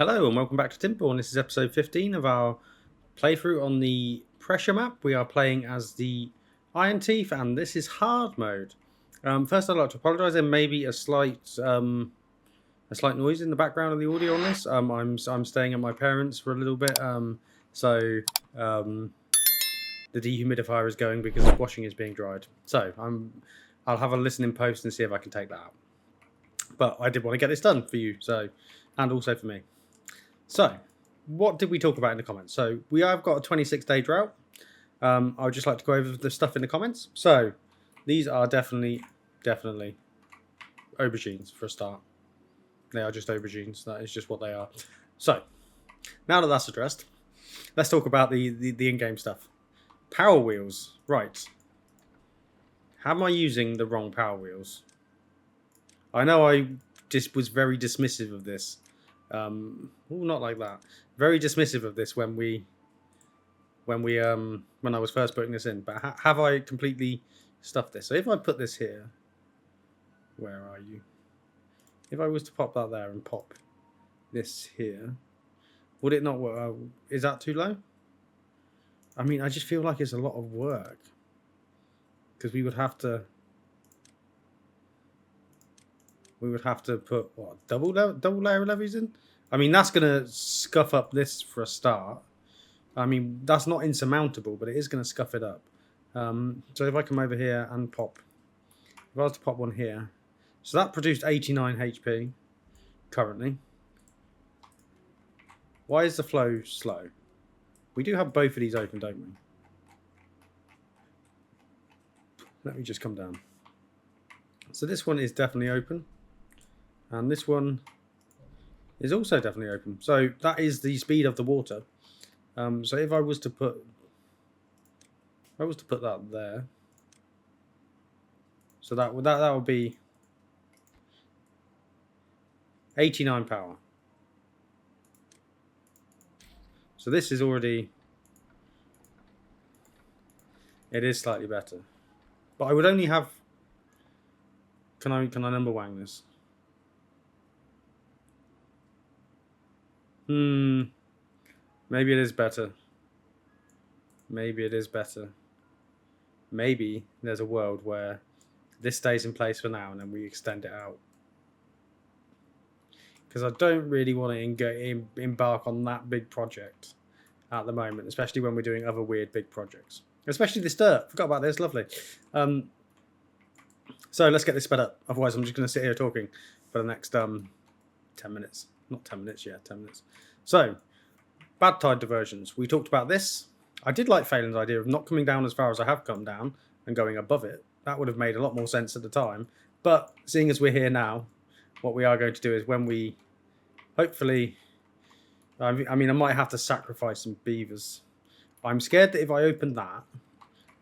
Hello and welcome back to Timberborn. This is episode 15 of our playthrough on the pressure map. We are playing as the Ironteeth and this is hard mode. First I'd like to apologise. There may be a slight noise in the background of the audio on this. I'm staying at my parents for a little bit, so the dehumidifier is going because washing is being dried. So I'll have a listen in post and see if I can take that out. But I did want to get this done for you, and also for me. So, what did we talk about in the comments? So, we have got a 26-day drought. I would just like to go over the stuff in the comments. So, these are definitely aubergines for a start. They are just aubergines. That is just what they are. So, now that that's addressed, let's talk about the in-game stuff. Power wheels. Right. How am I using the wrong power wheels? I know I just was very dismissive of this. Not like that. Very dismissive of this when I was first putting this in. But have I completely stuffed this? So if I put this here, where are you? If I was to pop that there and pop this here, would it not work? Is that too low? I mean, I just feel like it's a lot of work because we would have to put what double layer levees in. I mean, that's gonna scuff up this for a start. I mean, that's not insurmountable, but it is gonna scuff it up. So if I come over here and pop, if I was to pop one here, so that produced 89 HP currently. Why is the flow slow? We do have both of these open, don't we? Let me just come down. So this one is definitely open. And this one is also definitely open. So that is the speed of the water. So if I was to put that there, so that would be 89 power. So this is already, it is slightly better, but I would only have. Can I number wang this? Maybe it is better. Maybe it is better. Maybe there's a world where this stays in place for now and then we extend it out. Because I don't really want to embark on that big project at the moment, especially when we're doing other weird big projects. Especially this dirt. Forgot about this. Lovely. So let's get this sped up. Otherwise, I'm just going to sit here talking for the next 10 minutes. Not 10 minutes, yeah, 10 minutes. So, bad tide diversions. We talked about this. I did like Phelan's idea of not coming down as far as I have come down and going above it. That would have made a lot more sense at the time. But seeing as we're here now, what we are going to do is when we, hopefully, I mean, I might have to sacrifice some beavers. I'm scared that if I open that,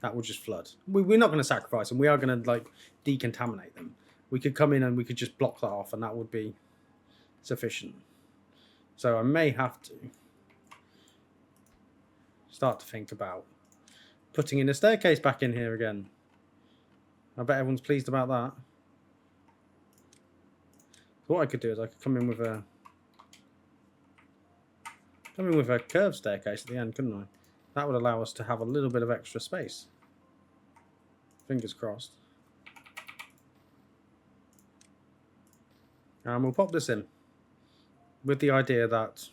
that will just flood. We're not going to sacrifice them. We are going to, like, decontaminate them. We could come in and we could just block that off and that would be sufficient. So I may have to start to think about putting in a staircase back in here again. I bet everyone's pleased about that. So what I could do is I could come in with a curved staircase at the end, couldn't I? That would allow us to have a little bit of extra space. Fingers crossed. And we'll pop this in with the idea that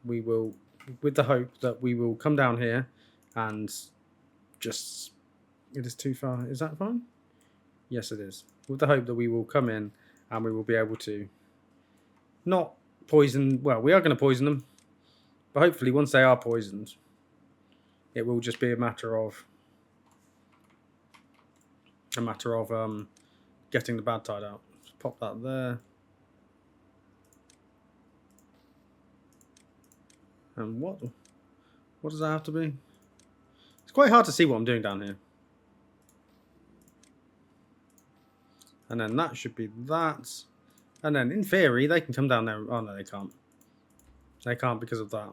we will, with the hope that we will come down here and just, it is too far. Is that fine? Yes, it is. With the hope that we will come in and we will be able to not poison, well, we are going to poison them, but hopefully once they are poisoned, it will just be a matter of getting the bad tide out. Just pop that there. And what does that have to be? It's quite hard to see what I'm doing down here. And then that should be that. And then in theory, they can come down there. Oh, no, they can't. They can't because of that.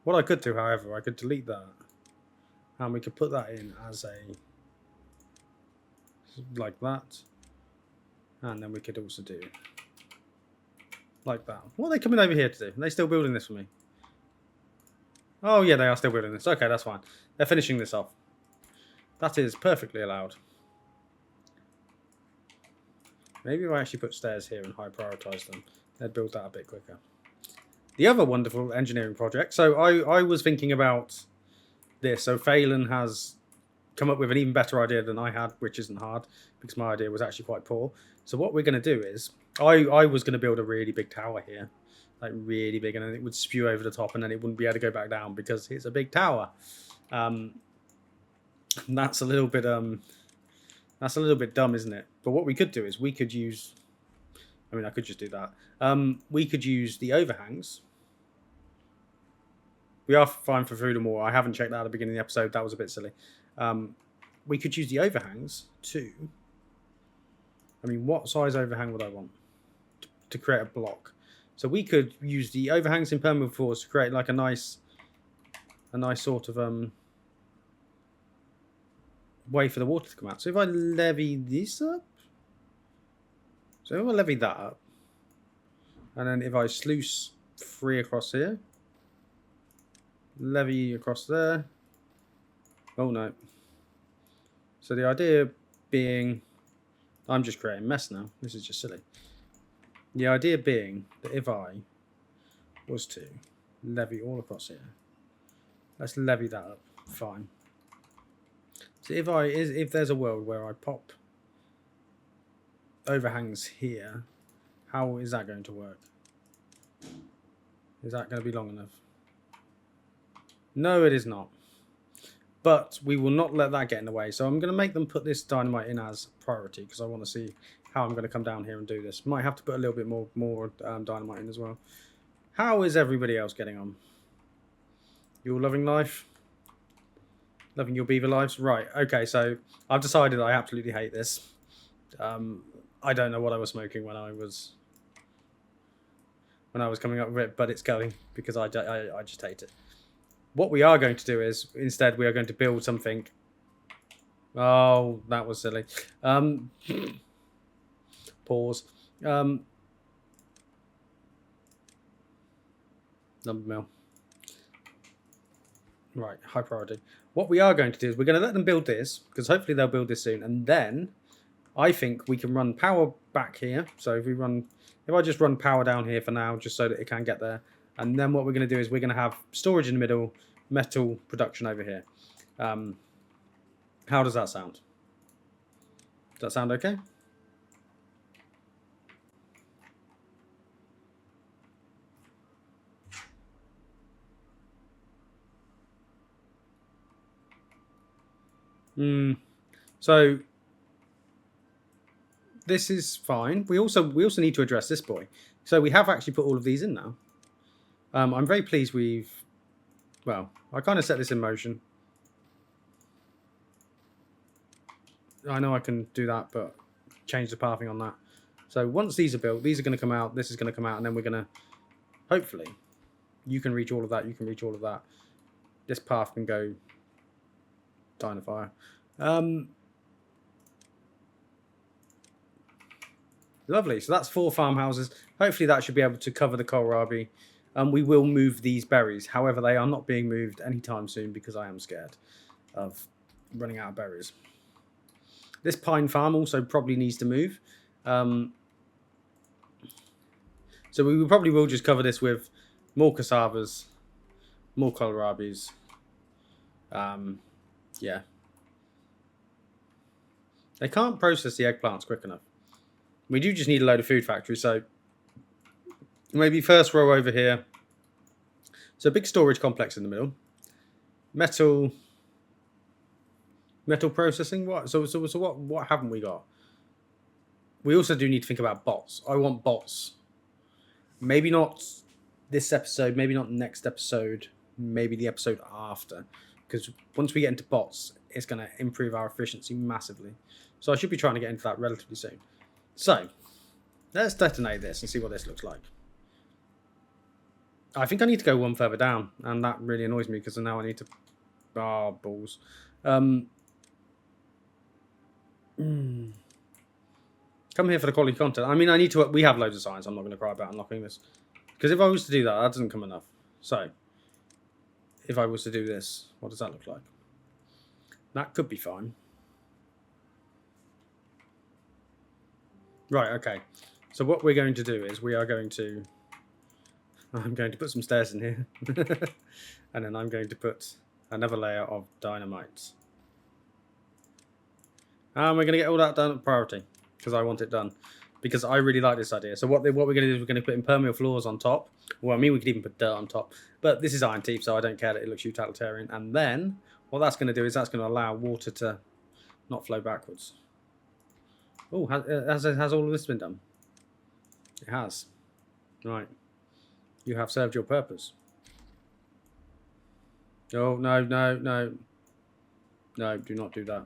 What I could do, however, I could delete that. And we could put that in as a, like that. And then we could also do like that. What are they coming over here to do? Are they still building this for me? Oh, yeah, they are still building this. Okay, that's fine. They're finishing this off. That is perfectly allowed. Maybe if I actually put stairs here and high prioritize them, they'd build that a bit quicker. The other wonderful engineering project. So I was thinking about this. So Phelan has come up with an even better idea than I had, which isn't hard because my idea was actually quite poor. So what we're going to do is I was going to build a really big tower here, like really big, and then it would spew over the top, and then it wouldn't be able to go back down because it's a big tower. That's a little bit dumb, isn't it? But what we could do is we could use. I mean, I could just do that. We could use the overhangs. We are fine for food and water. I haven't checked that at the beginning of the episode. That was a bit silly. We could use the overhangs to... I mean, what size overhang would I want to create a block? So we could use the overhangs in permanent floors to create like a nice sort of way for the water to come out. So if I levy this up, so if I levy that up, and then if I sluice 3 across here, levy across there. Oh no. So the idea being, I'm just creating a mess now. This is just silly. The idea being that if I was to levy all across here, let's levy that up. Fine. So if there's a world where I pop overhangs here, how is that going to work? Is that going to be long enough? No, it is not. But we will not let that get in the way. So I'm going to make them put this dynamite in as priority because I want to see how I'm going to come down here and do this. Might have to put a little bit more dynamite in as well. How is everybody else getting on? You all loving life? Loving your beaver lives? Right, okay, so I've decided I absolutely hate this. I don't know what I was smoking when I was coming up with it, but it's going because I just hate it. What we are going to do is, instead, we are going to build something. Oh, that was silly. Pause. Lumber mill. Right, high priority. What we are going to do is we're going to let them build this, because hopefully they'll build this soon, and then I think we can run power back here. So if I just run power down here for now, just so that it can get there, and then what we're going to do is we're going to have storage in the middle, metal production over here. How does that sound? Does that sound okay? So this is fine. We also need to address this boy. So we have actually put all of these in now. I'm very pleased well, I kind of set this in motion. I know I can do that, but change the pathing on that. So once these are built, these are going to come out, this is going to come out, and then we're going to, hopefully, you can reach all of that, you can reach all of that. This path can go Dynafire. Lovely. So that's 4 farmhouses. Hopefully that should be able to cover the kohlrabi. We will move these berries. However, they are not being moved anytime soon because I am scared of running out of berries. This pine farm also probably needs to move. So we probably will just cover this with more cassavas, more kohlrabis. Yeah. They can't process the eggplants quick enough. We do just need a load of food factories, so maybe first row over here. So a big storage complex in the middle. Metal processing. What? So what haven't we got? We also do need to think about bots. I want bots. Maybe not this episode, maybe not next episode, maybe the episode after. Because once we get into bots, it's going to improve our efficiency massively. So I should be trying to get into that relatively soon. So, let's detonate this and see what this looks like. I think I need to go one further down, and that really annoys me because now I need to... Oh, balls. Come here for the quality content. I mean, I need to... We have loads of science. I'm not going to cry about unlocking this. Because if I was to do that, that doesn't come enough. So, if I was to do this, what does that look like? That could be fine. Right, okay. So what we're going to do is we are going to... I'm going to put some stairs in here. And then I'm going to put another layer of dynamite. And we're going to get all that done at priority. Because I want it done. Because I really like this idea. So what we're going to do is we're going to put impermeable floors on top. Well, I mean, we could even put dirt on top. But this is iron teeth, so I don't care that it looks utilitarian. And then, what that's going to do is that's going to allow water to not flow backwards. Oh, has all of this been done? It has. Right. You have served your purpose. Oh, no, no, no. No, do not do that.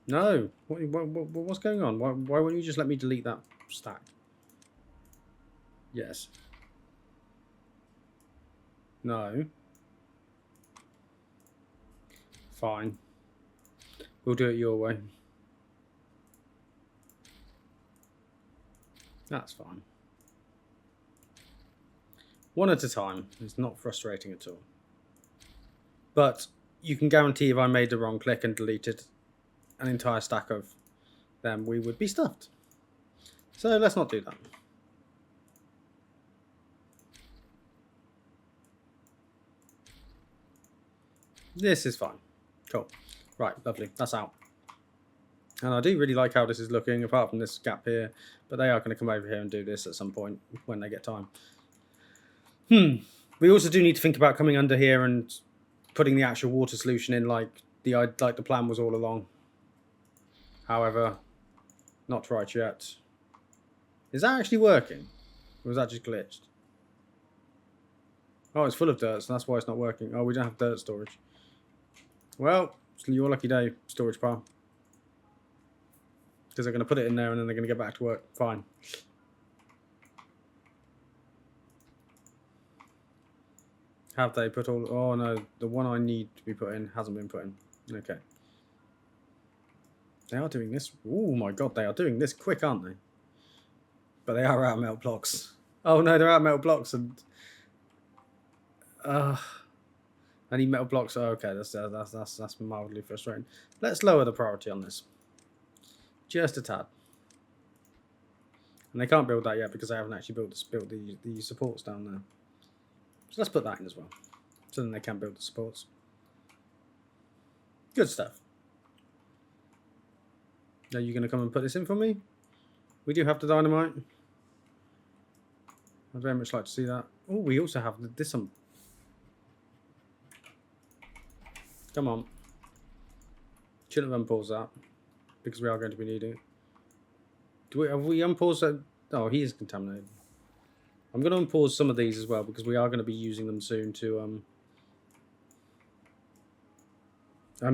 No. What's going on? Why won't you just let me delete that stack? Yes. No. Fine. We'll do it your way. That's fine. One at a time. It's not frustrating at all. But you can guarantee if I made the wrong click and deleted an entire stack of them, we would be stuffed. So let's not do that. This is fine. Cool. Right, lovely. That's out. And I do really like how this is looking, apart from this gap here. But they are going to come over here and do this at some point when they get time. We also do need to think about coming under here and putting the actual water solution in like the plan was all along. However, not right yet. Is that actually working? Or was that just glitched? Oh, it's full of dirt, so that's why it's not working. Oh, we don't have dirt storage. Well, it's your lucky day, storage pile. Because they're going to put it in there and then they're going to get back to work. Fine. Have they put all... Oh, no. The one I need to be put in hasn't been put in. Okay. They are doing this... Oh, my God. They are doing this quick, aren't they? But they are out of metal blocks. Oh, no. They're out of metal blocks and... I need metal blocks. Oh, okay. That's mildly frustrating. Let's lower the priority on this. Just a tad. And they can't build that yet because they haven't actually built the supports down there. So let's put that in as well. So then they can build the supports. Good stuff. Are you going to come and put this in for me? We do have the dynamite. I'd very much like to see that. Oh, we also have this one. Come on. Shouldn't have unpaused that. Because we are going to be needing it. Have we unpaused that? Oh, he is contaminated. I'm going to unpause some of these as well because we are going to be using them soon to I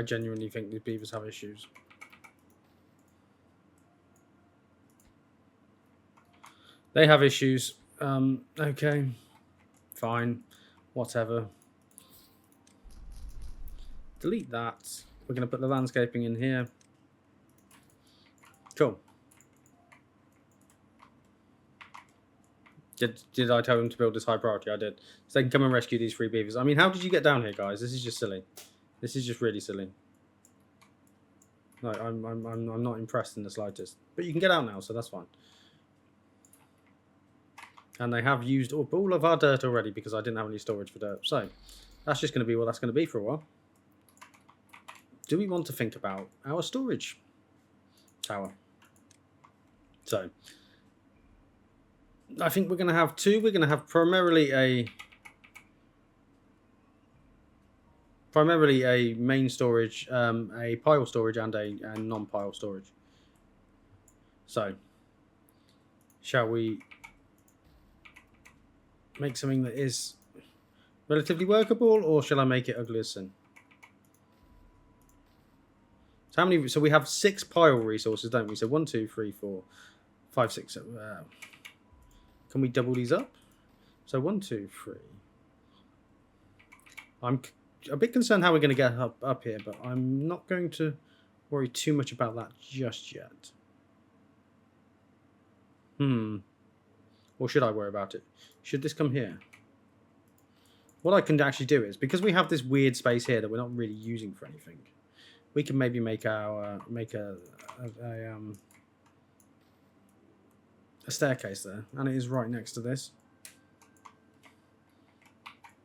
genuinely think these beavers have issues. They have issues. Okay. Fine. Whatever. Delete that. We're going to put the landscaping in here. Cool. Did I tell them to build this high priority? I did. So they can come and rescue these 3 beavers. I mean, how did you get down here, guys? This is just silly. This is just really silly. No, I'm not impressed in the slightest. But you can get out now, so that's fine. And they have used up all of our dirt already because I didn't have any storage for dirt. So that's just going to be what that's going to be for a while. Do we want to think about our storage tower? So I think we're going to have 2. We're going to have primarily a main storage, a pile storage, and a non-pile storage. So shall we make something that is relatively workable, or shall I make it ugly as sin? So how many? So we have 6 pile resources, don't we? So 1, 2, 3, 4, 5, 6. Can we double these up? So 1, 2, 3. a bit concerned how we're going to get up here, but I'm not going to worry too much about that just yet. Or should I worry about it? Should this come here? What I can actually do is, because we have this weird space here that we're not really using for anything, we can maybe make our a staircase there, and it is right next to this.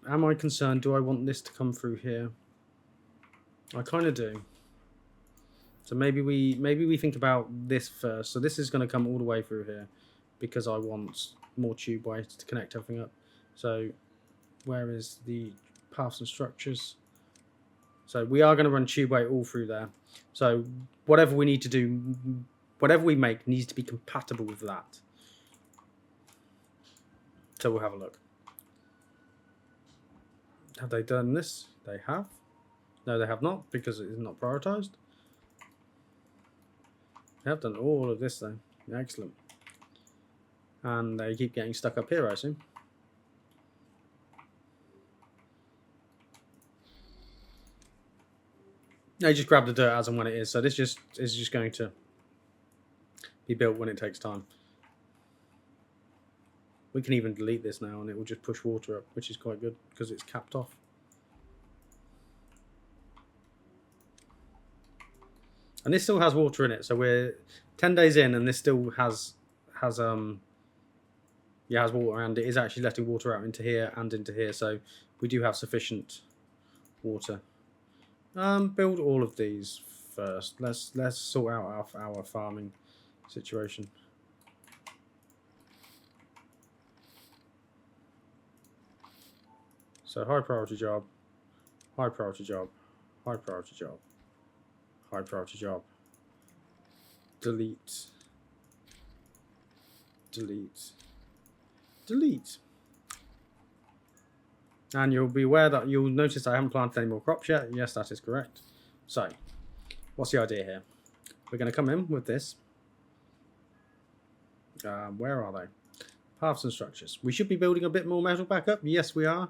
Am I concerned? Do I want this to come through here? I kind of do. So maybe we think about this first. So this is going to come all the way through here, because I want more tubeway to connect everything up. So where is the paths and structures? So we are going to run tubeway all through there. So whatever we need to do, whatever we make needs to be compatible with that. So we'll have a look. Have they done this? They have. No, they have not, because it is not prioritized. They have done all of this though. Excellent. And they keep getting stuck up here, I assume. They just grab the dirt as and when it is. So this is just going to be built when it takes time. We can even delete this now and it will just push water up, which is quite good because it's capped off. And this still has water in it, so we're 10 days in and this still has water, and it is actually letting water out into here and into here, so we do have sufficient water. Build all of these first. Let's sort out our farming situation. So high priority job, high priority job, high priority job, high priority job. Delete. Delete. Delete. And you'll be aware that you'll notice I haven't planted any more crops yet. Yes, that is correct. So, what's the idea here? We're going to come in with this. Where are they? Paths and structures. We should be building a bit more metal back up. Yes, we are.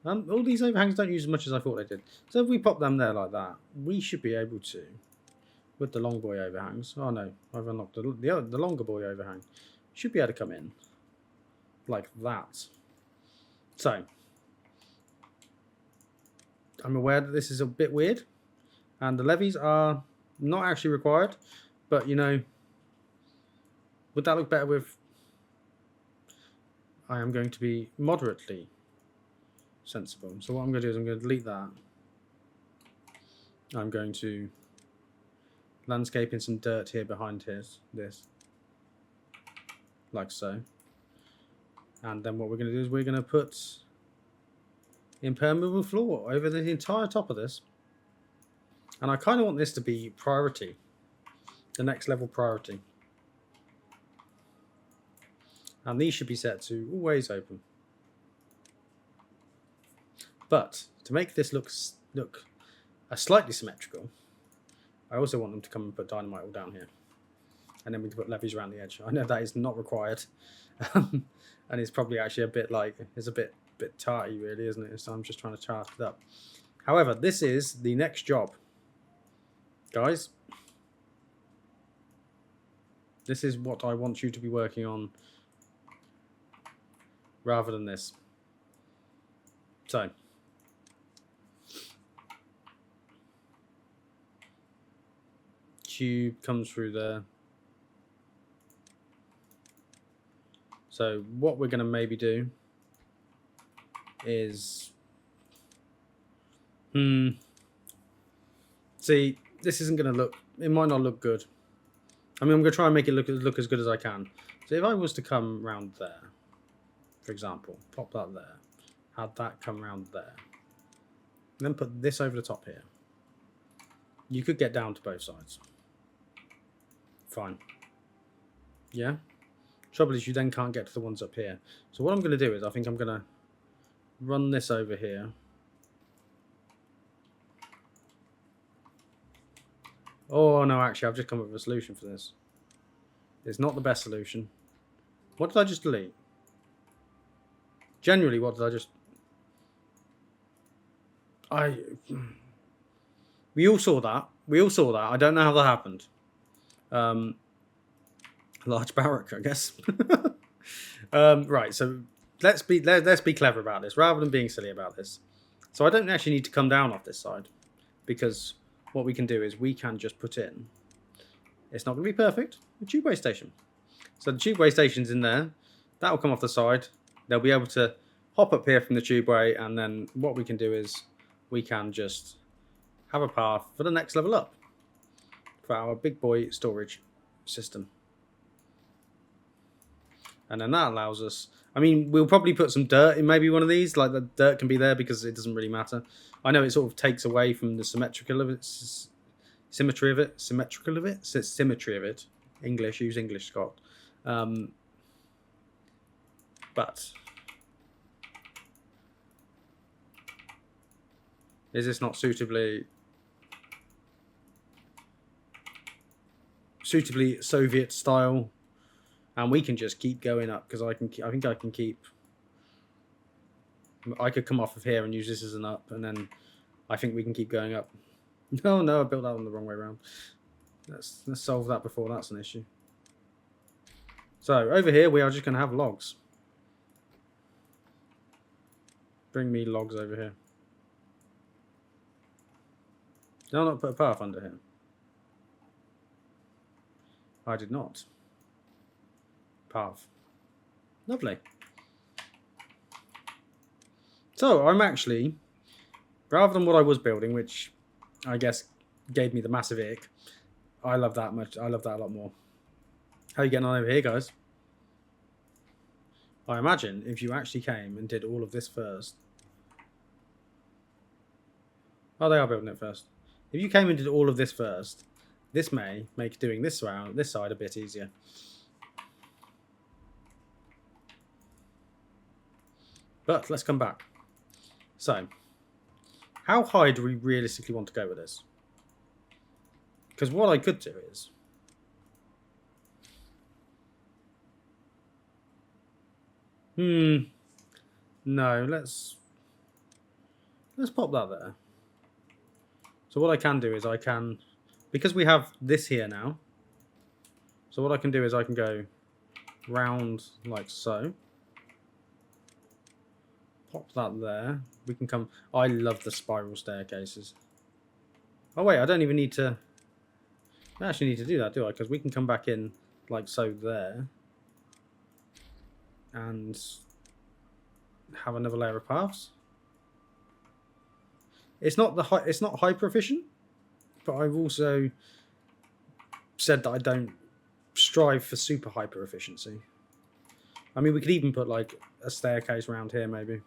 All these overhangs don't use as much as I thought they did. So if we pop them there like that, we should be able to, with the long boy overhangs. Oh no, I've unlocked the longer boy overhang. Should be able to come in like that. So, I'm aware that this is a bit weird, and the levies are not actually required, but you know, would that look better with? I am going to be moderately sensible. So what I'm going to do is I'm going to delete that. I'm going to landscape in some dirt here behind this, like so. And then what we're going to do is we're going to put impermeable floor over the entire top of this. And I kind of want this to be priority, the next level priority. And these should be set to always open. But to make this look slightly symmetrical, I also want them to come and put dynamite all down here. And then we can put levees around the edge. I know that is not required. And it's probably actually a bit like, it's a bit tarty really, isn't it? So I'm just trying to chart it up. However, this is the next job. Guys, this is what I want you to be working on rather than this. So, tube comes through there. So what we're going to maybe do is, see, this isn't going to look, it might not look good. I mean, I'm going to try and make it look as good as I can. So if I was to come round there, for example, pop that there, have that come round there, and then put this over the top here, you could get down to both sides. Fine. Yeah? Trouble is you then can't get to the ones up here. So what I'm going to do is I think I'm going to run this over here. Oh no, actually I've just come up with a solution for this. It's not the best solution. What did I just delete? Generally, what did I just... We all saw that. I don't know how that happened. Large barrack, I guess. Right, so let's be clever about this rather than being silly about this. So I don't actually need to come down off this side, because what we can do is we can just put in. It's not going to be perfect. A tubeway station. So the tubeway station's in there. That will come off the side. They'll be able to hop up here from the tubeway, and then what we can do is we can just have a path for the next level up for our big boy storage system. And then that allows us, I mean, we'll probably put some dirt in maybe one of these, like the dirt can be there because it doesn't really matter. I know it sort of takes away from the symmetry of it. English, use English, Scott. But is this not suitably Soviet style? And we can just keep going up because I think I can keep. I could come off of here and use this as an up, and then I think we can keep going up. No, I built that one the wrong way around. Let's solve that before that's an issue. So over here we are just going to have logs. Bring me logs over here. Did I not put a path under here? I did not. Path. Lovely. So I'm actually, rather than what I was building, which I guess gave me the massive ick, I love that much. I love that a lot more. How are you getting on over here, guys? I imagine if you actually came and did all of this first. Oh, they are building it first. If you came and did all of this first, this may make doing this side a bit easier. But let's come back. So, how high do we realistically want to go with this? Because what I could do is... No, let's pop that there. So what I can do is I can... Because we have this here now. So what I can do is I can go round like so. Pop that there. We can come... I love the spiral staircases. Oh, wait. I don't even need to... I actually need to do that, do I? Because we can come back in like so there. And have another layer of paths. It's not hyper efficient, but I've also said that I don't strive for super hyper efficiency. I mean, we could even put like a staircase around here, maybe.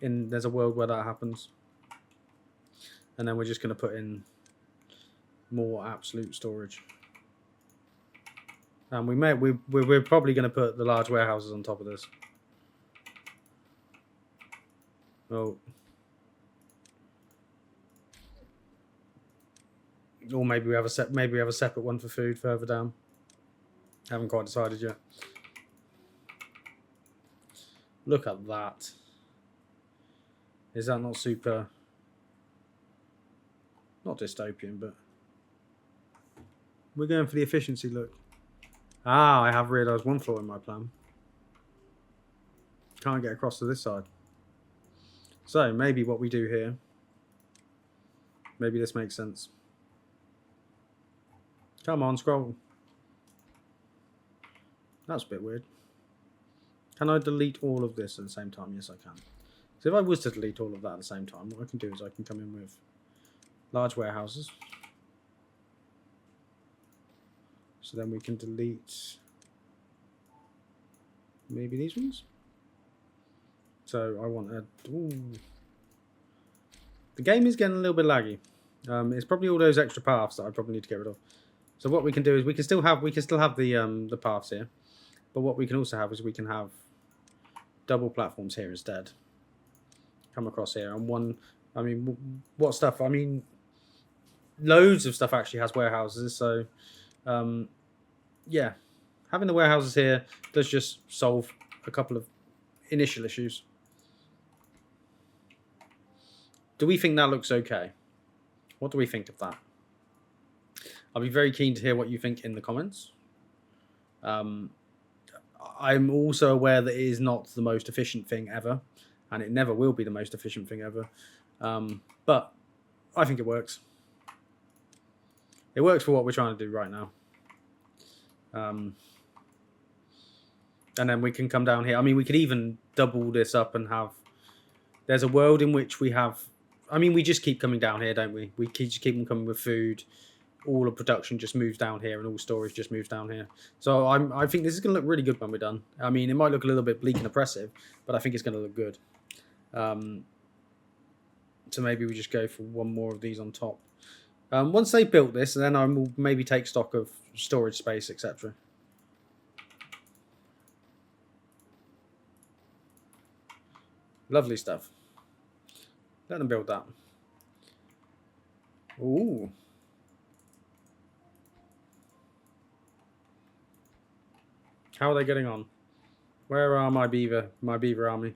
There's a world where that happens, and then we're just going to put in more absolute storage. And we're probably going to put the large warehouses on top of this. Oh. Or maybe we have a separate one for food further down. Haven't quite decided yet. Look at that. Is that not super... Not dystopian, but... We're going for the efficiency look. Ah, I have realised one flaw in my plan. Can't get across to this side. So, maybe what we do here... Maybe this makes sense. Come on, scroll. That's a bit weird. Can I delete all of this at the same time? Yes, I can. So if I was to delete all of that at the same time, what I can do is I can come in with large warehouses. So then we can delete maybe these ones. So I want a... Ooh. The game is getting a little bit laggy. It's probably all those extra paths that I probably need to get rid of. So what we can do is we can still have the paths here, but what we can also have is we can have double platforms here instead. Come across here and one. I mean, what stuff? I mean, loads of stuff actually has warehouses. So, yeah, having the warehouses here does just solve a couple of initial issues. Do we think that looks okay? What do we think of that? I'll be very keen to hear what you think in the comments. I'm also aware that it is not the most efficient thing ever, and it never will be the most efficient thing ever. But I think it works. It works for what we're trying to do right now. And then we can come down here. I mean, we could even double this up and have... There's a world in which we have... I mean, we just keep coming down here, don't we? We just keep them coming with food. All of production just moves down here, and all storage just moves down here. So I think this is going to look really good when we're done. I mean, it might look a little bit bleak and oppressive, but I think it's going to look good. So maybe we just go for one more of these on top. Once they built this, then I will maybe take stock of storage space, etc. Lovely stuff. Let them build that. Ooh. How are they getting on? Where are my beaver army?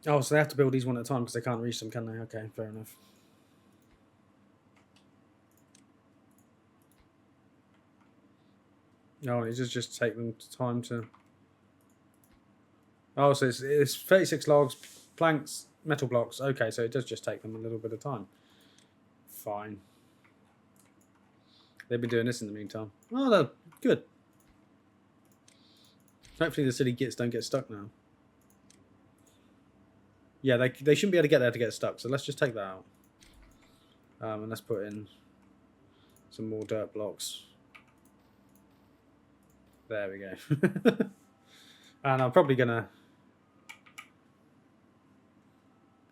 Oh, so they have to build these one at a time because they can't reach them, can they? Okay, fair enough. Oh, it does just take them time to... Oh, so it's 36 logs, planks, metal blocks. Okay, so it does just take them a little bit of time. Fine. They've been doing this in the meantime. Oh, no, good. Hopefully the silly gits don't get stuck now. Yeah, they shouldn't be able to get there to get stuck, so let's just take that out. And let's put in some more dirt blocks. There we go. And I'm probably going to...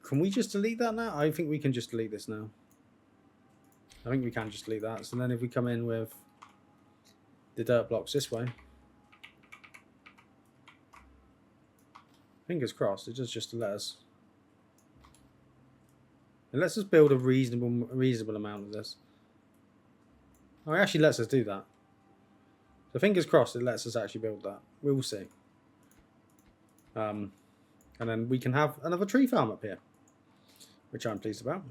Can we just delete that now? I think we can just delete this now. I think we can just delete that. So then if we come in with the dirt blocks this way... Fingers crossed, it does just let us... It lets us build a reasonable amount of this. Oh, it actually lets us do that. So fingers crossed it lets us actually build that. We will see. And then we can have another tree farm up here, which I'm pleased about.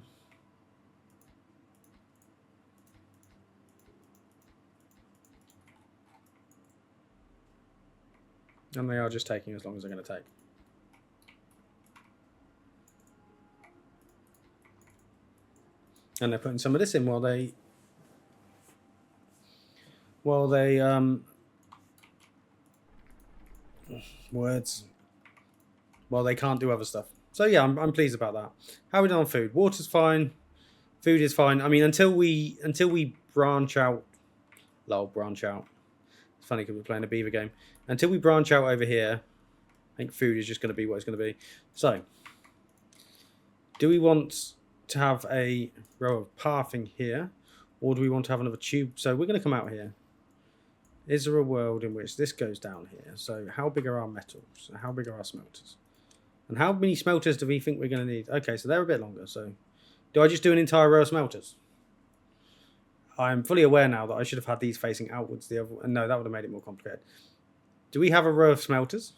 And they are just taking as long as they're going to take. And they're putting some of this in while they they can't do other stuff. So yeah, I'm pleased about that. How are we doing on food? Water's fine. Food is fine. I mean, until we branch out. Branch out. It's funny because we're playing a beaver game. Until we branch out over here, I think food is just going to be what it's going to be. So, do we want to have a row of pathing here, or do we want to have another tube? So we're going to come out here. Is there a world in which this goes down here? So how big are our metals? How big are our smelters? And how many smelters do we think we're going to need? Okay, so they're a bit longer. So do I just do an entire row of smelters? I'm fully aware now that I should have had these facing outwards. The other, no, that would have made it more complicated. Do we have a row of smelters?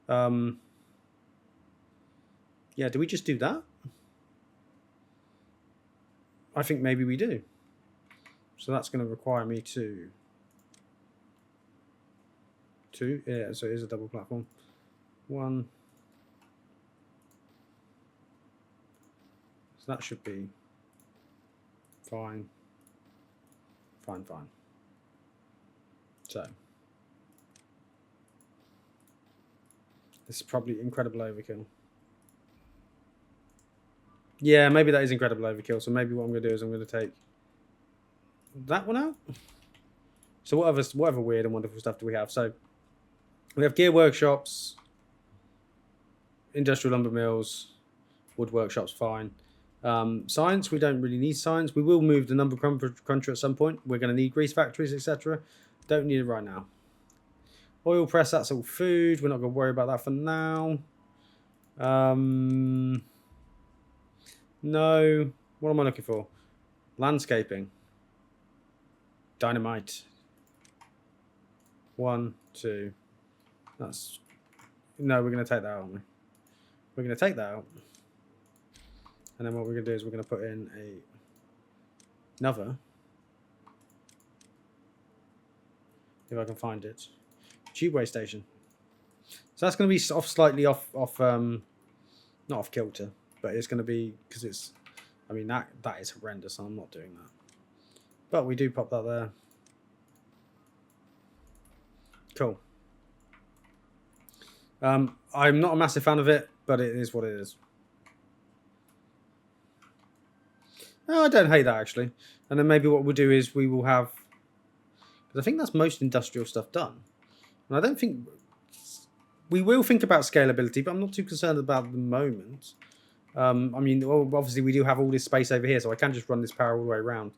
Yeah, do we just do that? I think maybe we do. So that's going to require me to... Yeah, so it is a double platform. One. So that should be fine. Fine. So. This is probably incredible overkill. Yeah, maybe that is incredible overkill. So maybe what I'm going to do is I'm going to take that one out. So what other weird and wonderful stuff do we have? So we have gear workshops, industrial lumber mills, wood workshops, fine. Science, we don't really need science. We will move the number cruncher at some point. We're going to need grease factories, etc. Don't need it right now. Oil press, that's all food. We're not going to worry about that for now. No. What am I looking for? Landscaping. Dynamite. 1, 2. That's... No, we're going to take that out, aren't we? We're going to take that out. And then what we're going to do is we're going to put in another, if I can find it, tubeway station. So that's going to be slightly off, not off kilter, but it's going to be, because it's, I mean, that is horrendous. I'm not doing that. But we do pop that there. Cool. I'm not a massive fan of it, but it is what it is. No, I don't hate that, actually. And then maybe what we'll do is we will have, because I think that's most industrial stuff done. And I don't think, we will think about scalability, but I'm not too concerned about the moment. I mean, obviously we do have all this space over here, so I can just run this power all the way around.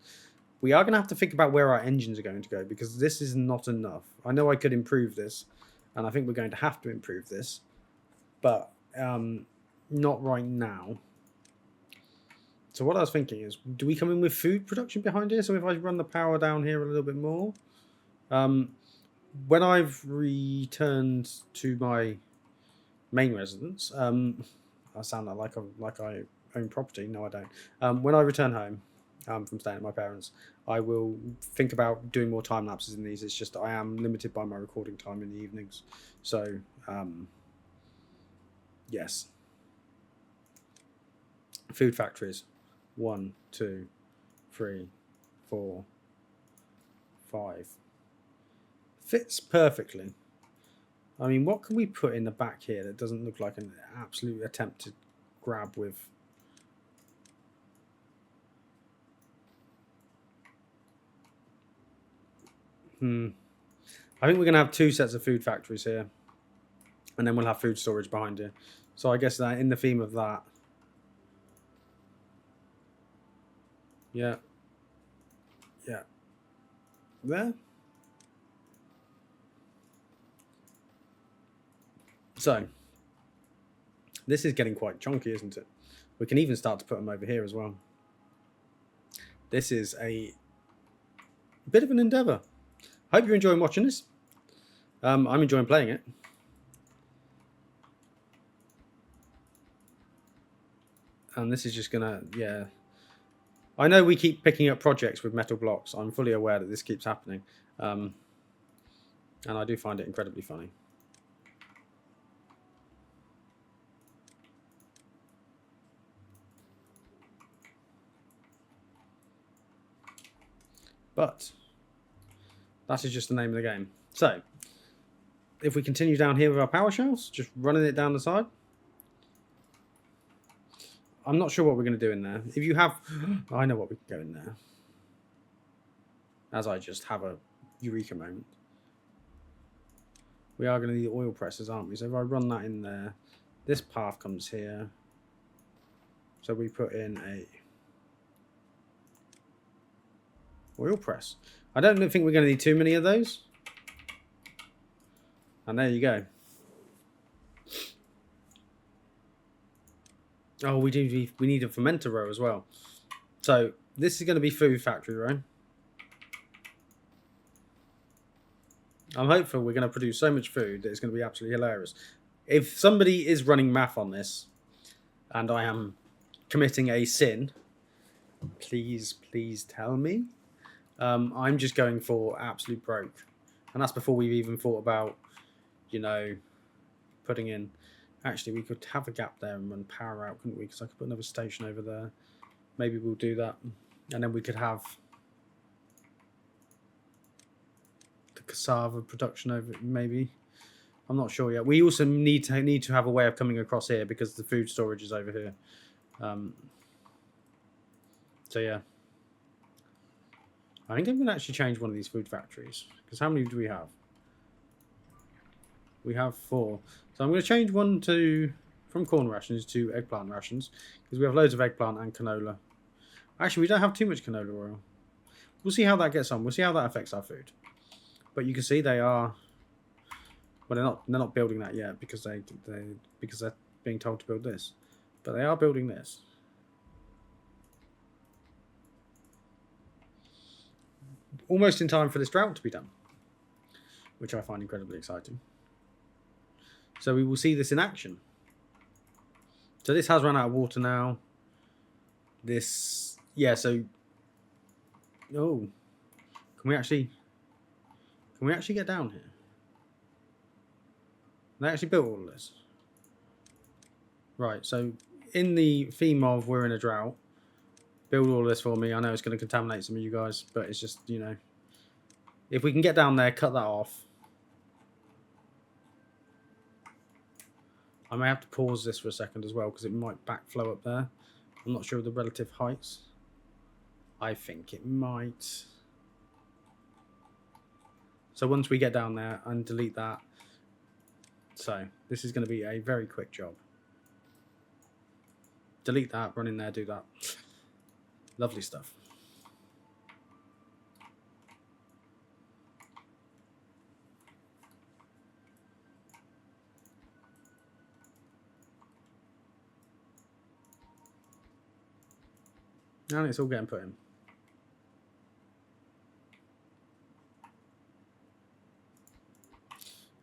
We are going to have to think about where our engines are going to go, because this is not enough. I know I could improve this, and I think we're going to have to improve this, but not right now. So what I was thinking is, do we come in with food production behind here? So if I run the power down here a little bit more, when I've returned to my main residence, I sound like I own property. No, I don't. When I return home from staying at my parents', I will think about doing more time lapses in these. It's just I am limited by my recording time in the evenings. So, yes. Food factories. 1, 2, 3, 4, 5. Fits perfectly. I mean, what can we put in the back here that doesn't look like an absolute attempt to grab with? I think we're going to have 2 sets of food factories here. And then we'll have food storage behind here. So I guess that in the theme of that. Yeah. Yeah. There. So, this is getting quite chunky, isn't it? We can even start to put them over here as well. This is a bit of an endeavour. I hope you're enjoying watching this. I'm enjoying playing it. And this is just going to, yeah. I know we keep picking up projects with metal blocks. I'm fully aware that this keeps happening. And I do find it incredibly funny. But that is just the name of the game. So, if we continue down here with our power shells, just running it down the side. I'm not sure what we're going to do in there. If you have... I know what we can go in there. As I just have a eureka moment. We are going to need oil presses, aren't we? So if I run that in there, this path comes here. So we put in a oil press. I don't think we're going to need too many of those. And there you go. Oh, we need a fermenter row as well. So this is going to be food factory row. I'm hopeful we're going to produce so much food that it's going to be absolutely hilarious. If somebody is running math on this, and I am committing a sin, please tell me. I'm just going for absolute broke. And that's before we've even thought about, you know, putting in... Actually, we could have a gap there and run power out, couldn't we? Because I could put another station over there. Maybe we'll do that. And then we could have the cassava production over it, maybe. I'm not sure yet. We also need to have a way of coming across here because the food storage is over here. So, yeah. I think I'm going to actually change one of these food factories. Because how many do we have? We have 4. So I'm going to change one from corn rations to eggplant rations. Because we have loads of eggplant and canola. Actually, we don't have too much canola oil. We'll see how that gets on. We'll see how that affects our food. But you can see they are... Well, they're not building that yet because they're being told to build this. But they are building this. Almost in time for this drought to be done. Which I find incredibly exciting. So we will see this in action. So this has run out of water now. This, yeah, so... Oh. Can we actually get down here? They actually built all of this. Right, so in the theme of we're in a drought, build all of this for me. I know it's going to contaminate some of you guys, but it's just, you know, if we can get down there, cut that off. I may have to pause this for a second as well because it might backflow up there. I'm not sure of the relative heights. I think it might. So once we get down there and delete that. So this is going to be a very quick job. Delete that, run in there, do that. Lovely stuff. And it's all getting put in.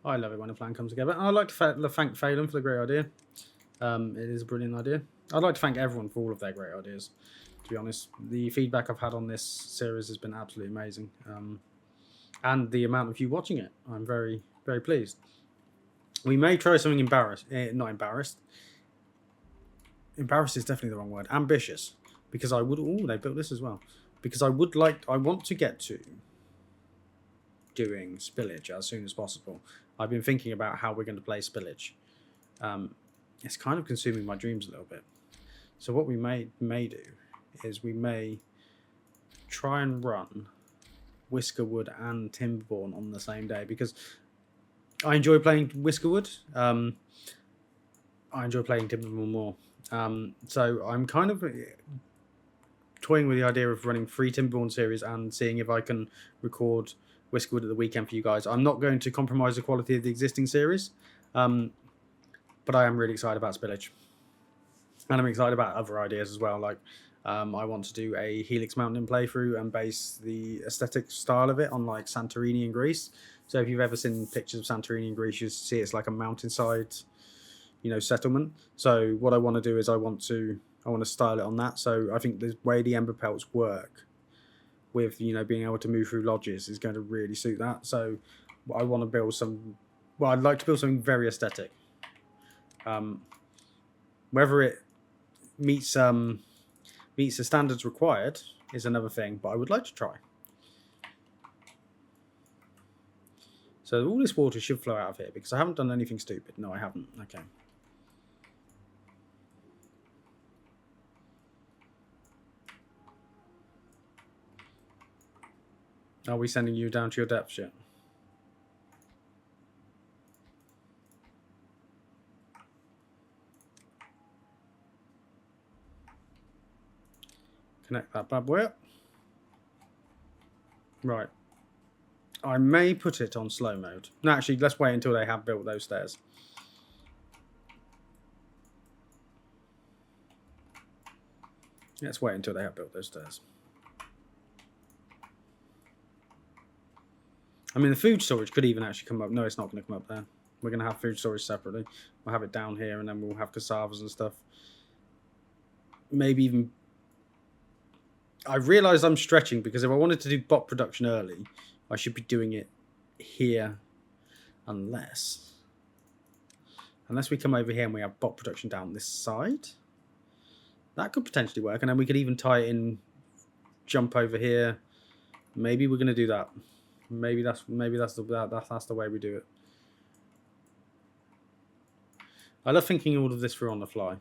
I love it when a plan comes together. And I'd like to thank Phelan for the great idea. It is a brilliant idea. I'd like to thank everyone for all of their great ideas. To be honest, the feedback I've had on this series has been absolutely amazing. And the amount of you watching it, I'm very, very pleased. We may try something not embarrassed. Embarrassed is definitely the wrong word. Ambitious. Because I would... Oh, they built this as well. Because I want to get to doing spillage as soon as possible. I've been thinking about how we're going to play spillage. It's kind of consuming my dreams a little bit. So what we may do is we may try and run Whiskerwood and Timberborn on the same day, because I enjoy playing Whiskerwood. I enjoy playing Timberborn more. So I'm kind of toying with the idea of running 3 Timberborn series and seeing if I can record Whiskerwood at the weekend for you guys. I'm not going to compromise the quality of the existing series, but I am really excited about spillage. And I'm excited about other ideas as well. Like, I want to do a Helix Mountain playthrough and base the aesthetic style of it on like Santorini in Greece. So if you've ever seen pictures of Santorini in Greece, you see it's like a mountainside, you know, settlement. So what I want to do is I want to style it on that. So I think the way the ember pelts work with, you know, being able to move through lodges is going to really suit that. So I want to build I'd like to build something very aesthetic. Whether it meets the standards required is another thing, but I would like to try. So all this water should flow out of here because I haven't done anything stupid. No, I haven't. Okay. Are we sending you down to your depths yet? Connect that bad boy up. Right. I may put it on slow mode. No, actually, let's wait until they have built those stairs. Let's wait until they have built those stairs. I mean, the food storage could even actually come up. No, it's not going to come up there. We're going to have food storage separately. We'll have it down here, and then we'll have cassavas and stuff. Maybe even... I realised I'm stretching, because if I wanted to do bot production early, I should be doing it here, unless we come over here and we have bot production down this side. That could potentially work, and then we could even tie it in, jump over here. Maybe we're going to do that. Maybe that's the way we do it. I love thinking all of this through on the fly.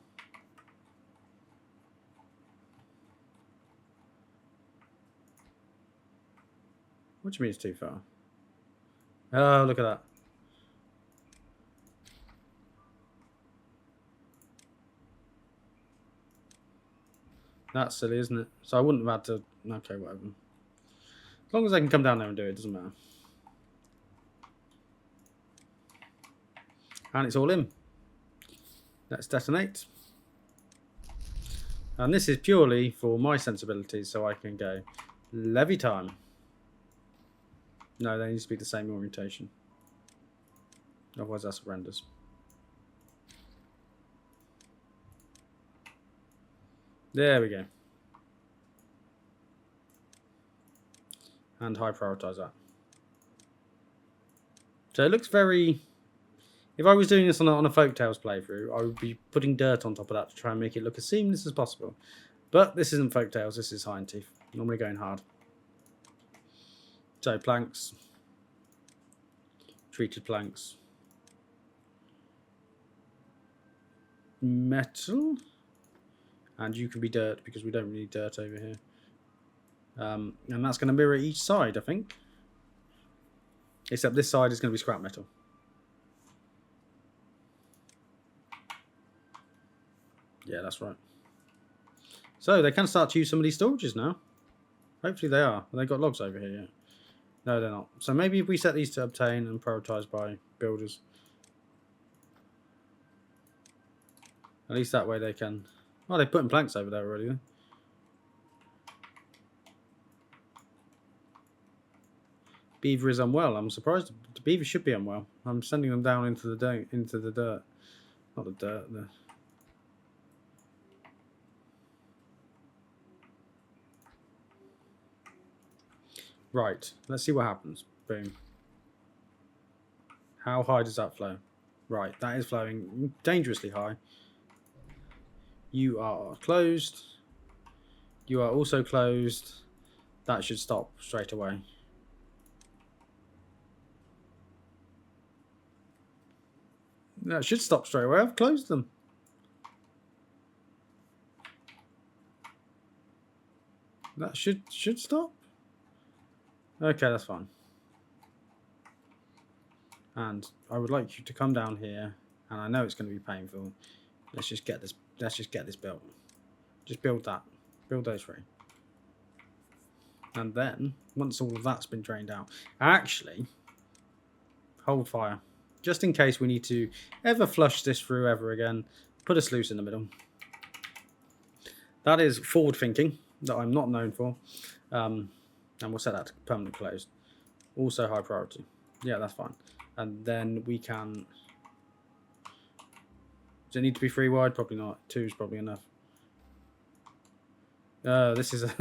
What do you mean it's too far? Oh, look at that. That's silly, isn't it? So I wouldn't have had to... Okay, whatever. As long as I can come down there and do it, doesn't matter. And it's all in. Let's detonate. And this is purely for my sensibilities, so I can go levy time. No, they need to be the same orientation. Otherwise, that's horrendous. There we go. And high prioritize that. So it looks very... If I was doing this on a Folktales playthrough, I would be putting dirt on top of that to try and make it look as seamless as possible. But this isn't Folktales, this is Ironteeth. Normally going hard. So planks. Treated planks. Metal. And you can be dirt because we don't need dirt over here. And that's going to mirror each side, I think. Except this side is going to be scrap metal. Yeah, that's right. So they can start to use some of these storages now. Hopefully they are. Have they got logs over here yet? No, they're not. So maybe if we set these to obtain and prioritize by builders. At least that way they can... Oh, they're putting planks over there already then. Beaver is unwell. I'm surprised. The beaver should be unwell. I'm sending them down into the dirt. Not the dirt. The... Right. Let's see what happens. Boom. How high does that flow? Right. That is flowing dangerously high. You are closed. You are also closed. That should stop straight away. That should stop straight away. I've closed them. That should stop. Okay, that's fine. And I would like you to come down here, and I know it's going to be painful. Let's just get this. Let's just get this built. Just build that. Build those three. And then once all of that's been drained out, actually hold fire, just in case we need to ever flush this through ever again. Put a sluice in the middle. That is forward thinking that I'm not known for. And we'll set that to permanent closed. Also high priority. Yeah, that's fine. And then we can... Does it need to be 3 wide? Probably not. 2 is probably enough. This is a...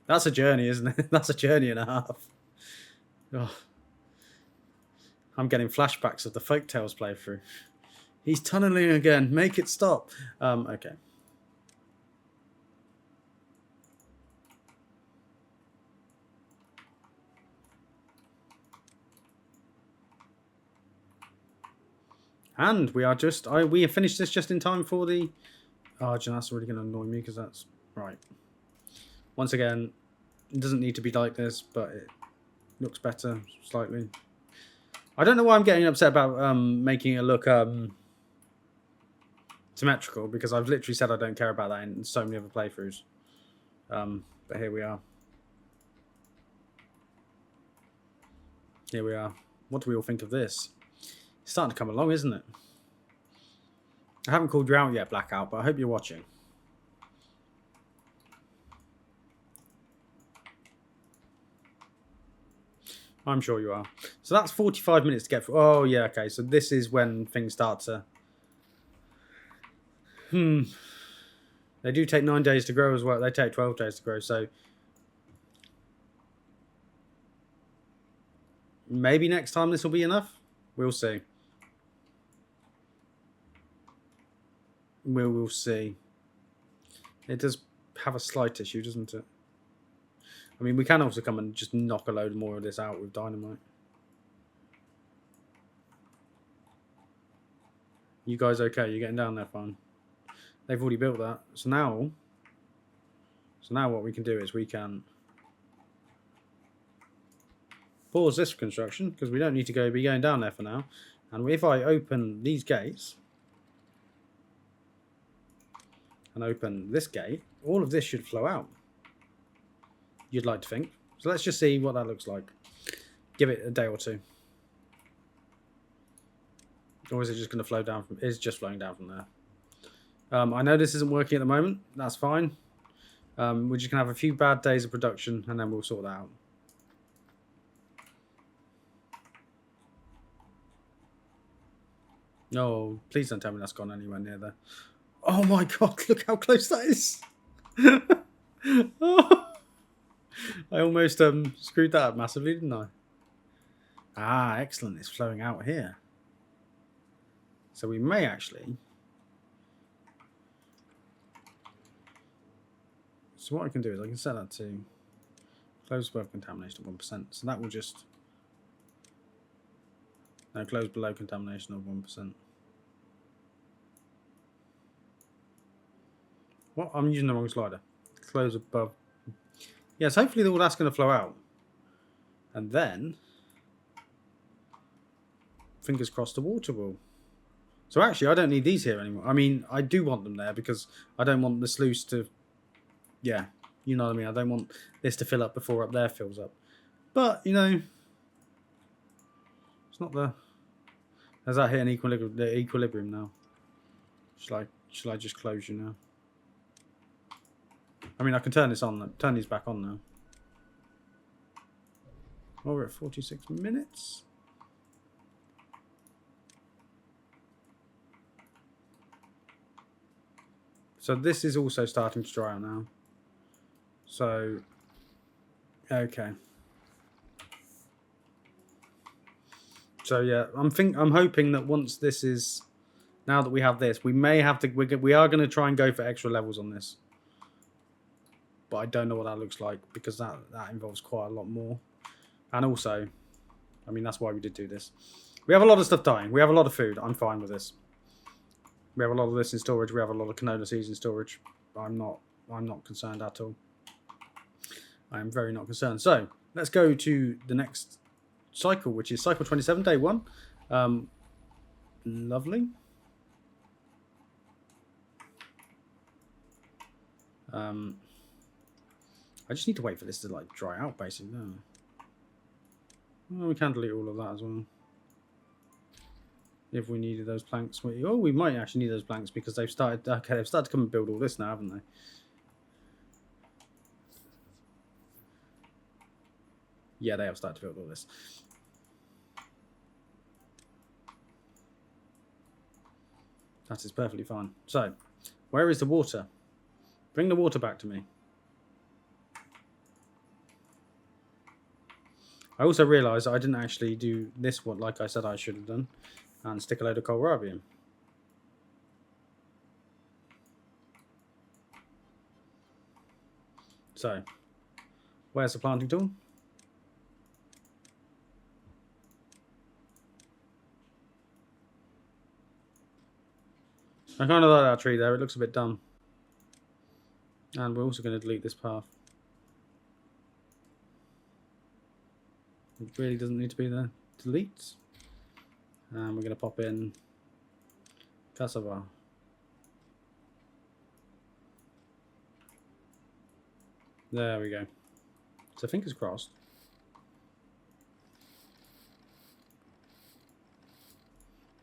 That's a journey, isn't it? That's a journey and a half. Oh. I'm getting flashbacks of the Folktales playthrough. He's tunneling again. Make it stop. Okay. And we are just... we have finished this just in time for the... Oh, that's really going to annoy me because that's... Right. Once again, it doesn't need to be like this, but it looks better slightly. I don't know why I'm getting upset about making it look symmetrical, because I've literally said I don't care about that in so many other playthroughs. But here we are. Here we are. What do we all think of this? It's starting to come along, isn't it? I haven't called you out yet, Blackout, but I hope you're watching. I'm sure you are. So that's 45 minutes to get through. Oh, yeah, okay. So this is when things start to... They do take 9 days to grow as well. They take 12 days to grow, so... Maybe next time this will be enough? We'll see. We'll see. It does have a slight issue, doesn't it? I mean, we can also come and just knock a load more of this out with dynamite. You guys okay? You're getting down there fine. They've already built that. So now what we can do is we can pause this construction, because we don't need to be going down there for now. And if I open these gates and open this gate, all of this should flow out. You'd like to think. So let's just see what that looks like. Give it a day or two. Or is it just going to flow down from... It's just flowing down from there. I know this isn't working at the moment. That's fine. We're just going to have a few bad days of production, and then we'll sort that out. No, please don't tell me that's gone anywhere near there. Oh my god, look how close that is. Oh, I almost screwed that up massively, didn't I? Ah, excellent. It's flowing out here. So we may actually... So what I can do is I can set that to close above contamination of 1%. So that will just... No, close below contamination of 1%. What? I'm using the wrong slider. Close above. Yes, hopefully all that's going to flow out. And then, fingers crossed, the water will. So actually, I don't need these here anymore. I mean, I do want them there because I don't want the sluice to... Yeah, you know what I mean. I don't want this to fill up before up there fills up. But, you know, it's not the... Has that hit an equilibrium now? Shall I just close you now? I mean, I can turn this on, turn these back on now. Oh, we're at 46 minutes. So this is also starting to dry out now. So, okay. So yeah, I'm hoping that once this is, now that we have this, we may have to, we are going to try and go for extra levels on this. But I don't know what that looks like because that involves quite a lot more. And also, I mean, that's why we did do this. We have a lot of stuff dying. We have a lot of food. I'm fine with this. We have a lot of this in storage. We have a lot of canola seeds in storage. I'm not concerned at all. I am very not concerned. So let's go to the next cycle, which is cycle 27, day 1. Lovely. I just need to wait for this to like dry out, basically. No. Well, we can delete all of that as well. If we needed those planks, we might actually need those planks because they've started. Okay, they've started to come and build all this now, haven't they? Yeah, they have started to build all this. That is perfectly fine. So, where is the water? Bring the water back to me. I also realised I didn't actually do this one like I said I should have done and stick a load of kohlrabi in. So, where's the planting tool? I kind of like that tree there. It looks a bit dumb. And we're also going to delete this path. It really doesn't need to be there. Delete. And we're going to pop in cassava. There we go. So fingers crossed.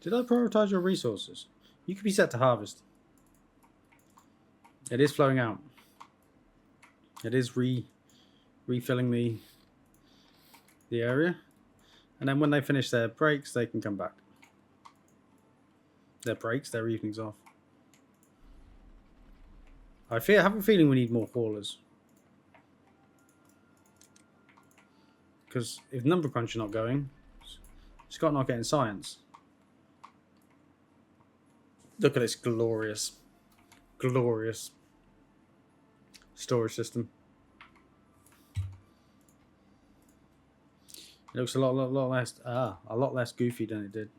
Did I prioritize your resources? You could be set to harvest. It is flowing out. It is refilling the area. And then when they finish their breaks, they can come back. Their breaks, their evenings off. I have a feeling we need more haulers. Because if number crunch are not going, Scott not getting science. Look at this glorious storage system. It looks a lot less goofy than it did.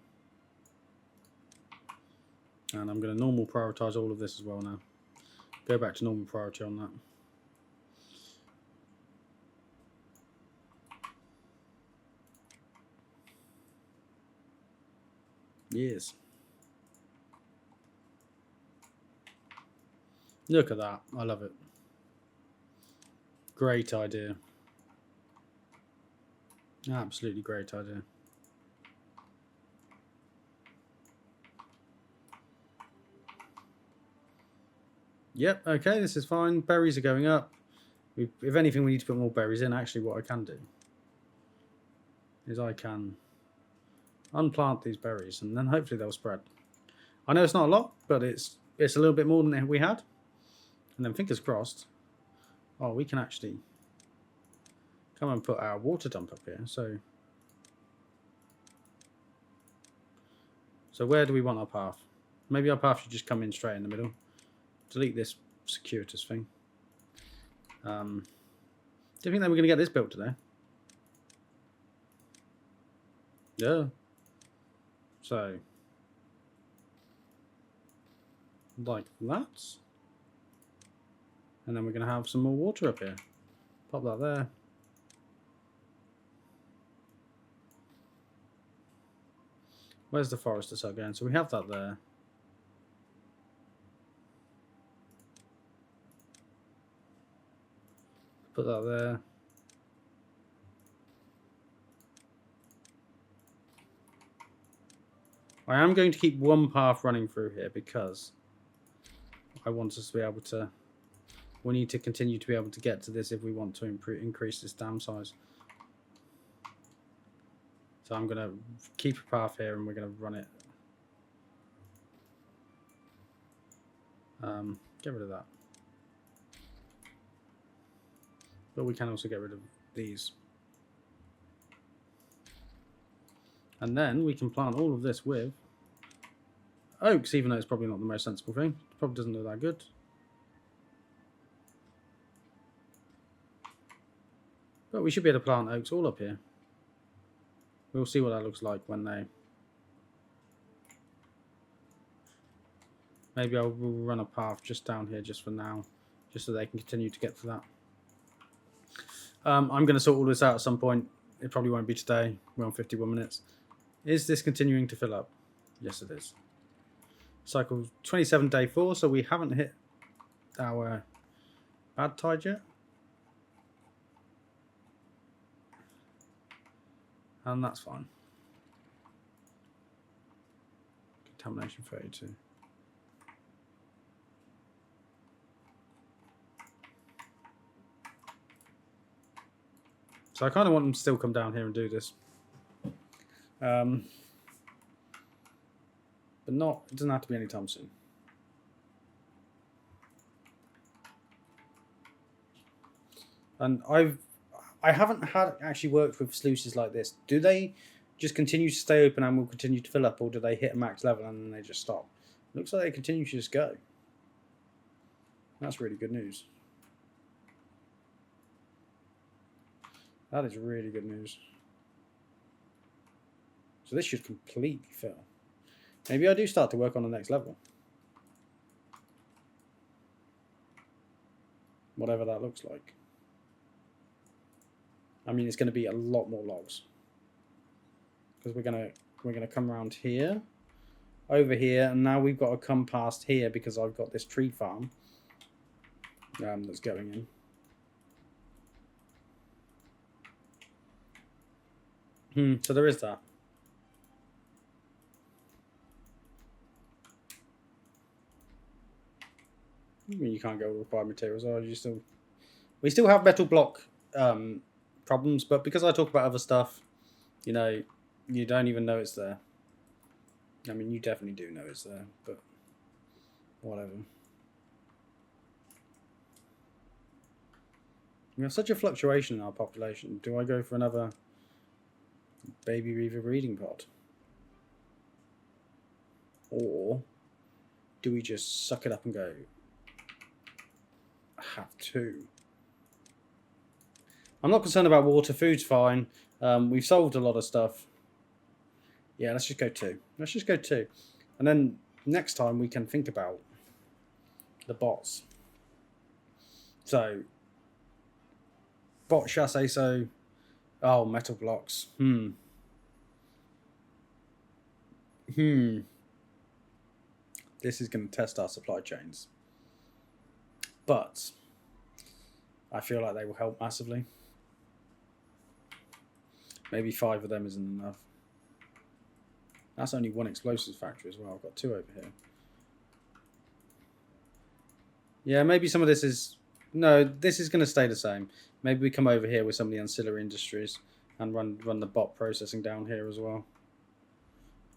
And I'm going to normal prioritize all of this as well now. Go back to normal priority on that. Yes. Look at that. I love it. Great idea. Absolutely great idea. Yep, okay, this is fine. Berries are going up. If anything, we need to put more berries in. Actually, what I can do is I can unplant these berries and then hopefully they'll spread. I know it's not a lot, but it's a little bit more than we had. And then fingers crossed, oh, we can actually come and put our water dump up here. So where do we want our path? Maybe our path should just come in straight in the middle. Delete this circuitous thing. Do you think that we're going to get this built today? Yeah. So, like that. And then we're going to have some more water up here. Pop that there. Where's the forest that's going? So we have that there. Put that there. I am going to keep one path running through here because I want us to be able to... We need to continue to be able to get to this if we want to increase this dam size. So I'm going to keep a path here and we're going to run it. Get rid of that. But we can also get rid of these. And then we can plant all of this with oaks, even though it's probably not the most sensible thing. It probably doesn't look that good. But we should be able to plant oaks all up here. We'll see what that looks like when they... Maybe I'll run a path just down here just for now, just so they can continue to get to that. I'm going to sort all this out at some point. It probably won't be today. We're on 51 minutes. Is this continuing to fill up? Yes, it is. Cycle 27, day 4, so we haven't hit our bad tide yet. And that's fine. Contamination 32. So I kind of want them to still come down here and do this. But not, it doesn't have to be anytime soon. And I haven't had actually worked with sluices like this. Do they just continue to stay open and will continue to fill up, or do they hit a max level and then they just stop? Looks like they continue to just go. That's really good news. That is really good news. So this should completely fill. Maybe I do start to work on the next level. Whatever that looks like. I mean, it's going to be a lot more logs. Because we're gonna come around here, over here, and now we've got to come past here because I've got this tree farm that's going in. So there is that. I mean, you can't go with required materials, or you still... We still have metal block problems, but because I talk about other stuff, you know, you don't even know it's there. I mean, you definitely do know it's there, but whatever. We have such a fluctuation in our population. Do I go for another baby beaver breeding pod? Or do we just suck it up and go, I have to? I'm not concerned about water. Food's fine. We've solved a lot of stuff. Yeah, let's just go 2. Let's just go 2. And then next time we can think about the bots. So, bot chassis, so... Oh, metal blocks. This is going to test our supply chains. But I feel like they will help massively. Maybe 5 of them isn't enough. That's only 1 explosives factory as well. I've got 2 over here. Yeah, maybe some of this is... No, this is going to stay the same. Maybe we come over here with some of the ancillary industries and run the bot processing down here as well.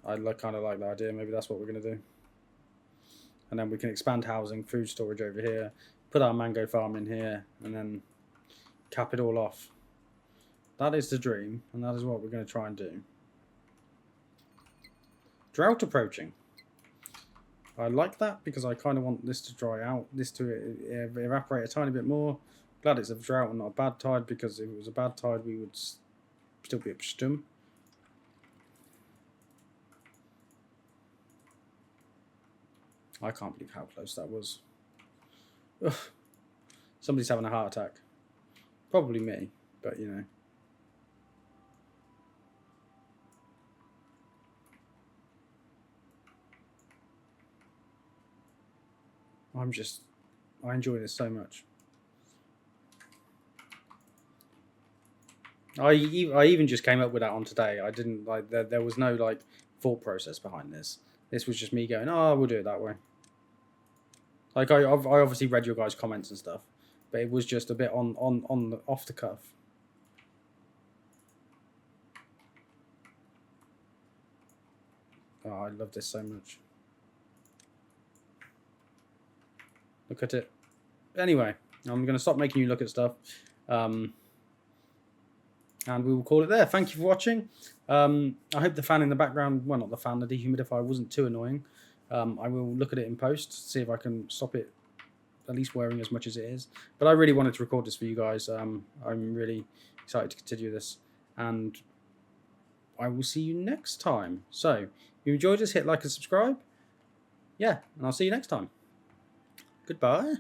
I kind of like the idea. Maybe that's what we're going to do. And then we can expand housing, food storage over here. put our mango farm in here, and then cap it all off. That is the dream, and that is what we're going to try and do. Drought approaching. I like that because I kind of want this to dry out, this to evaporate a tiny bit more. Glad it's a drought and not a bad tide, because if it was a bad tide we would still be up stum. I can't believe how close that was. Ugh. Somebody's having a heart attack. Probably me, but you know. I enjoy this so much. I even just came up with that on today. I didn't like there was no like thought process behind this. This was just me going, oh, we'll do it that way. Like I obviously read your guys' comments and stuff, but it was just a bit on the off the cuff. Oh, I love this so much. Look at it. Anyway, I'm going to stop making you look at stuff. And we will call it there. Thank you for watching. I hope the fan in the background, well, not the fan, the dehumidifier wasn't too annoying. I will look at it in post, see if I can stop it at least wearing as much as it is. But I really wanted to record this for you guys. I'm really excited to continue this. And I will see you next time. So, if you enjoyed this, hit like and subscribe. Yeah, and I'll see you next time. Goodbye.